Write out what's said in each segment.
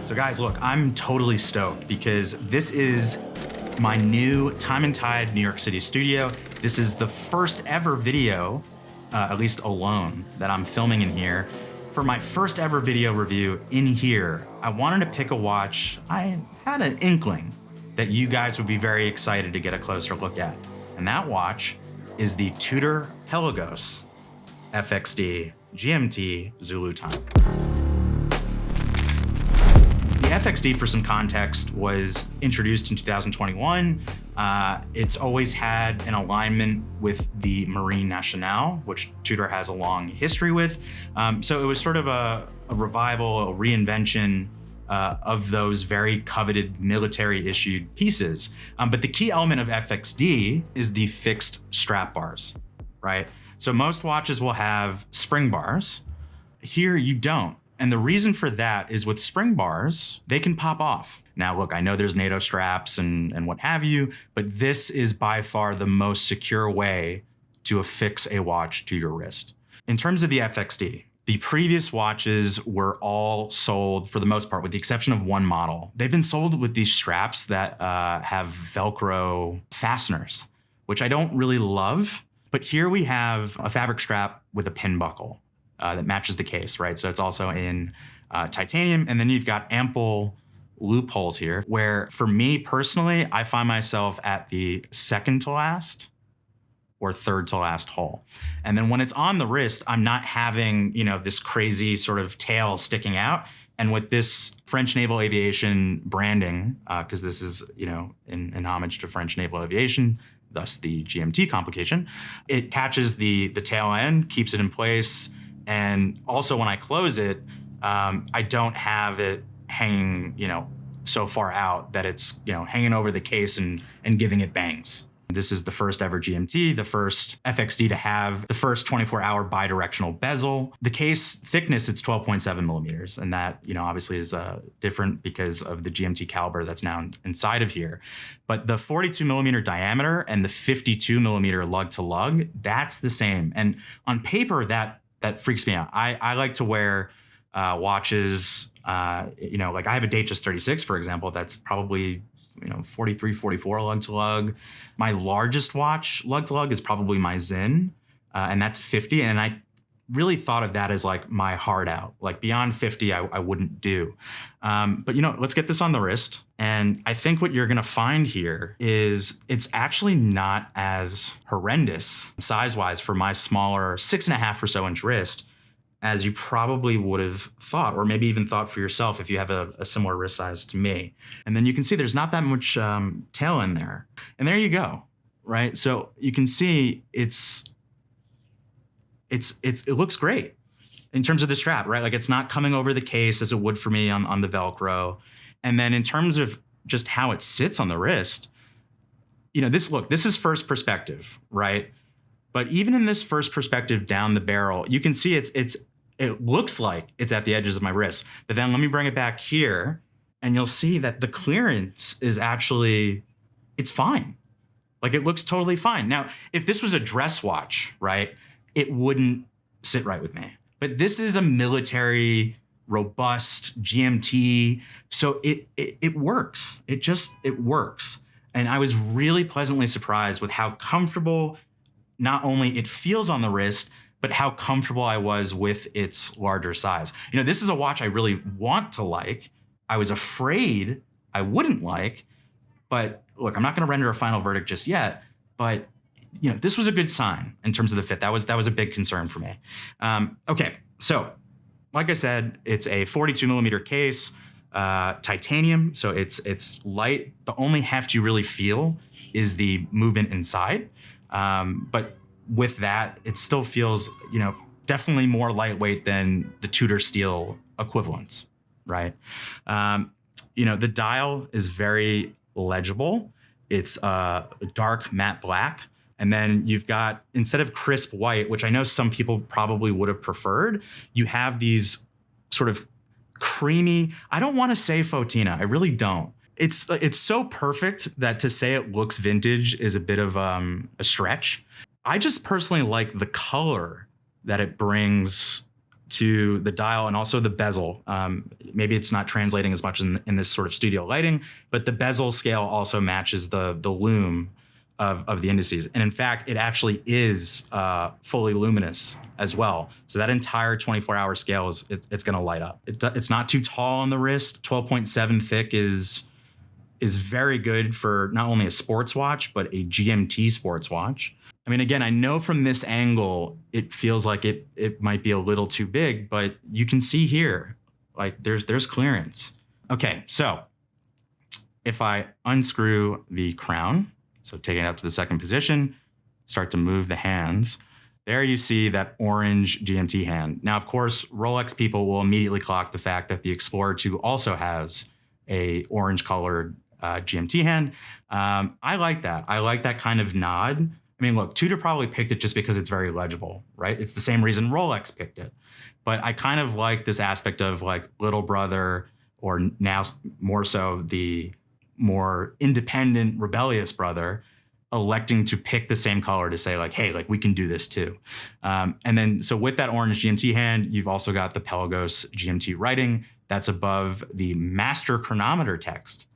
So guys, look, I'm totally stoked because this is my new Time and Tide New York City studio. This is the first ever video, at least alone, that I'm filming in here. For my first ever video review in here, I wanted to pick a watch I had an inkling that you guys would be very excited to get a closer look at. And that watch is the Tudor Pelagos FXD GMT Zulu Time. The FXD, for some context, was introduced in 2021. It's always had an alignment with the Marine Nationale, which Tudor has a long history with. So it was sort of a revival, a reinvention of those very coveted military-issued pieces. But the key element of FXD is the fixed strap bars, right? So most watches will have spring bars. Here you don't. And the reason for that is with spring bars, they can pop off. Now, look, I know there's NATO straps and what have you, but this is by far the most secure way to affix a watch to your wrist. In terms of the FXD, the previous watches were all sold, for the most part, with the exception of one model. They've been sold with these straps that have Velcro fasteners, which I don't really love. But here we have a fabric strap with a pin buckle that matches the case, right? So it's also in titanium. And then you've got ample loopholes here where, for me personally, I find myself at the second to last or third to last hole. And then when it's on the wrist, I'm not having, this crazy sort of tail sticking out. And with this French Naval Aviation branding, because this is, in homage to French Naval Aviation, thus the GMT complication, it catches the tail end, keeps it in place. And also when I close it, I don't have it hanging, so far out that it's, hanging over the case and giving it bangs. This is the first ever GMT, the first FXD to have the first 24-hour bidirectional bezel. The case thickness, it's 12.7 millimeters. And that, obviously is different because of the GMT caliber that's now inside of here. But the 42 millimeter diameter and the 52 millimeter lug to lug, that's the same. And on paper, that freaks me out. I like to wear watches, like I have a Datejust 36, for example, that's probably 43, 44 lug to lug. My largest watch lug to lug is probably my Zin, and that's 50. And I really thought of that as like my hard out. Like beyond 50, I wouldn't do. But let's get this on the wrist. And I think what you're gonna find here is it's actually not as horrendous size-wise for my smaller 6.5 or so inch wrist as you probably would have thought, or maybe even thought for yourself if you have a similar wrist size to me. And then you can see there's not that much tail in there. And there you go, right? So you can see it looks great in terms of the strap, right? Like it's not coming over the case as it would for me on the Velcro. And then in terms of just how it sits on the wrist, this is first perspective, right? But even in this first perspective down the barrel, you can see it looks like it's at the edges of my wrist. But then let me bring it back here and you'll see that the clearance is actually, it's fine. Like it looks totally fine. Now, if this was a dress watch, right, it wouldn't sit right with me. But this is a military, robust GMT. So it works. It works. And I was really pleasantly surprised with how comfortable not only it feels on the wrist, but how comfortable I was with its larger size. This is a watch I really want to like. I was afraid I wouldn't like, but look, I'm not gonna render a final verdict just yet, but this was a good sign in terms of the fit. That was a big concern for me. Okay, so like I said, it's a 42 millimeter case, titanium, so it's light. The only heft you really feel is the movement inside. But with that, it still feels, definitely more lightweight than the Tudor steel equivalents, right? The dial is very legible. It's dark matte black. And then you've got, instead of crisp white, which I know some people probably would have preferred, you have these sort of creamy, I don't want to say Fotina, I really don't. It's so perfect that to say it looks vintage is a bit of a stretch. I just personally like the color that it brings to the dial and also the bezel. Maybe it's not translating as much in this sort of studio lighting, but the bezel scale also matches the lume of the indices. And in fact, it actually is fully luminous as well. So that entire 24-hour scale it's going to light up. It's not too tall on the wrist. 12.7 thick is very good for not only a sports watch, but a GMT sports watch. I mean, again, I know from this angle, it feels like it might be a little too big, but you can see here, like there's clearance. Okay, so if I unscrew the crown, so take it out to the second position, start to move the hands, there you see that orange GMT hand. Now, of course, Rolex people will immediately clock the fact that the Explorer 2 also has a orange colored GMT hand. I like that. I like that kind of nod. I mean, look, Tudor probably picked it just because it's very legible, right? It's the same reason Rolex picked it. But I kind of like this aspect of like little brother, or now more so the more independent, rebellious brother, electing to pick the same color to say like, hey, like we can do this too. And then, so with that orange GMT hand, you've also got the Pelagos GMT writing that's above the master chronometer text,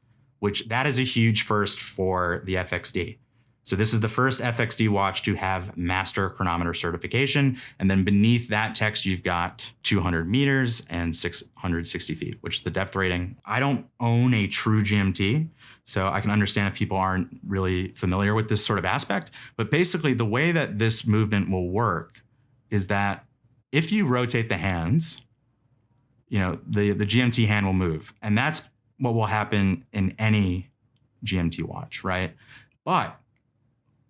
which that is a huge first for the FXD. So this is the first FXD watch to have master chronometer certification. And then beneath that text, you've got 200 meters and 660 feet, which is the depth rating. I don't own a true GMT, so I can understand if people aren't really familiar with this sort of aspect. But basically, the way that this movement will work is that if you rotate the hands, you know, the GMT hand will move. And that's what will happen in any GMT watch, right? But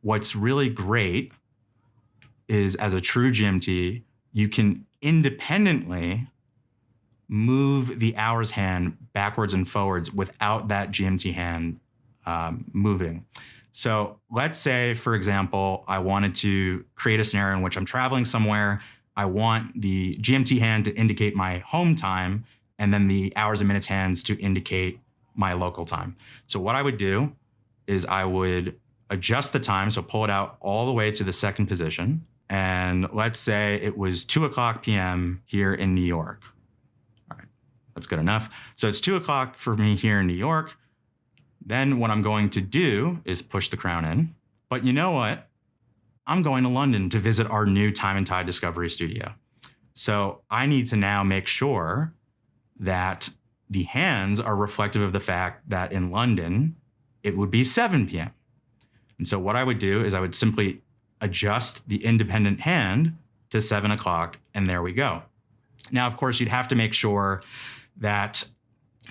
what's really great is, as a true GMT, you can independently move the hours hand backwards and forwards without that GMT hand moving. So let's say, for example, I wanted to create a scenario in which I'm traveling somewhere. I want the GMT hand to indicate my home time, and then the hours and minutes hands to indicate my local time. So what I would do is I would adjust the time, so pull it out all the way to the second position. And let's say it was 2:00 p.m. here in New York. All right, that's good enough. So it's 2:00 for me here in New York. Then what I'm going to do is push the crown in. But you know what? I'm going to London to visit our new Time and Tide Discovery Studio. So I need to now make sure that the hands are reflective of the fact that in London, it would be 7 p.m. And so what I would do is I would simply adjust the independent hand to 7:00, and there we go. Now, of course, you'd have to make sure that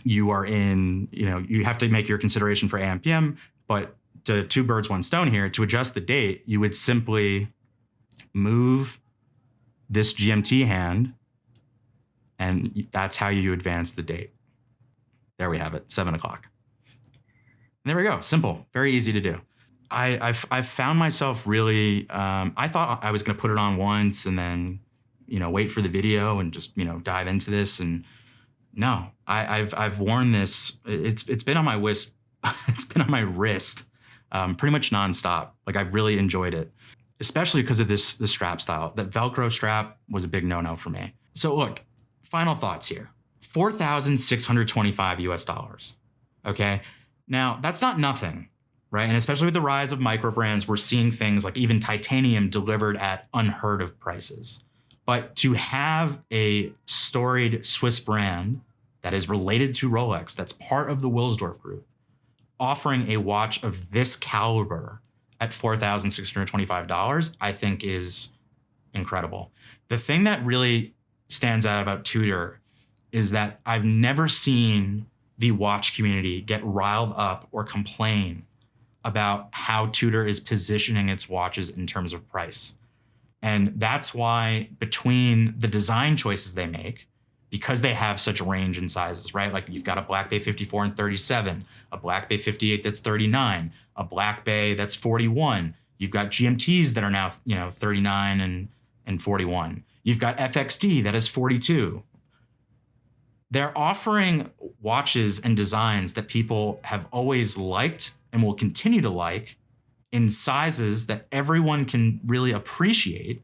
you are in, you have to make your consideration for AM, PM, but to two birds, one stone here, to adjust the date, you would simply move this GMT hand, and that's how you advance the date. There we have it, 7:00. There we go, simple, very easy to do. I've found myself really, I thought I was gonna put it on once and then, wait for the video and just, dive into this. And no, I've worn this, it's been on my wrist, it's been on my wrist pretty much nonstop. Like, I've really enjoyed it, especially because of the strap style. That Velcro strap was a big no-no for me. So look, final thoughts here. $4,625 US. Okay, now that's not nothing, right? And especially with the rise of micro brands, we're seeing things like even titanium delivered at unheard of prices. But to have a storied Swiss brand that is related to Rolex, that's part of the Wilsdorf Group, offering a watch of this caliber at $4,625, I think is incredible. The thing that really stands out about Tudor is that I've never seen the watch community get riled up or complain about how Tudor is positioning its watches in terms of price. And that's why, between the design choices they make, because they have such range in sizes, right? Like, you've got a Black Bay 54 and 37, a Black Bay 58 that's 39, a Black Bay that's 41. You've got GMTs that are now, 39 and 41. You've got FXD that is 42. They're offering watches and designs that people have always liked and will continue to like in sizes that everyone can really appreciate,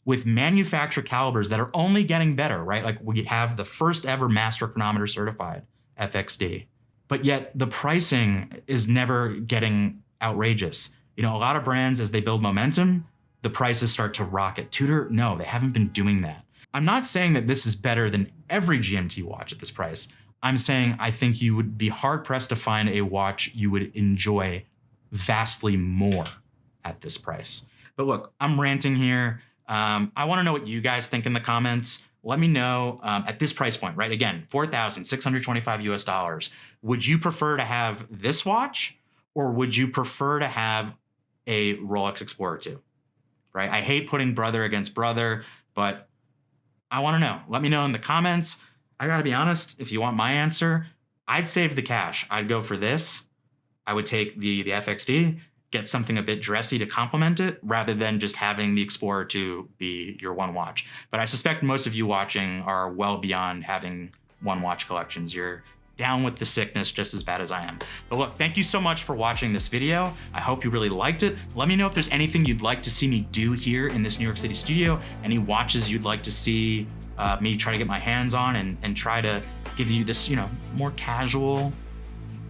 with manufacturer calibers that are only getting better, right? Like we have the first ever master chronometer certified FXD, but yet the pricing is never getting outrageous. You know, a lot of brands, as they build momentum, the prices start to rocket. Tudor, no, they haven't been doing that. I'm not saying that this is better than every GMT watch at this price. I'm saying I think you would be hard pressed to find a watch you would enjoy vastly more at this price. But look, I'm ranting here. I want to know what you guys think in the comments. Let me know at this price point, right? Again, $4,625 US. Would you prefer to have this watch, or would you prefer to have a Rolex Explorer 2? Right? I hate putting brother against brother, but I want to know. Let me know in the comments. I gotta be honest, if you want my answer, I'd save the cash. I'd go for this. I would take the FXD, get something a bit dressy to complement it, rather than just having the Explorer 2 be your one watch. But I suspect most of you watching are well beyond having one watch collections. You're down with the sickness just as bad as I am. But look, thank you so much for watching this video. I hope you really liked it. Let me know if there's anything you'd like to see me do here in this New York City studio, any watches you'd like to see me try to get my hands on and try to give you this, you know, more casual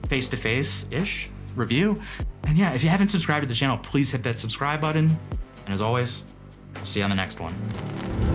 face-to-face-ish review. And yeah, if you haven't subscribed to the channel, please hit that subscribe button. And as always, I'll see you on the next one.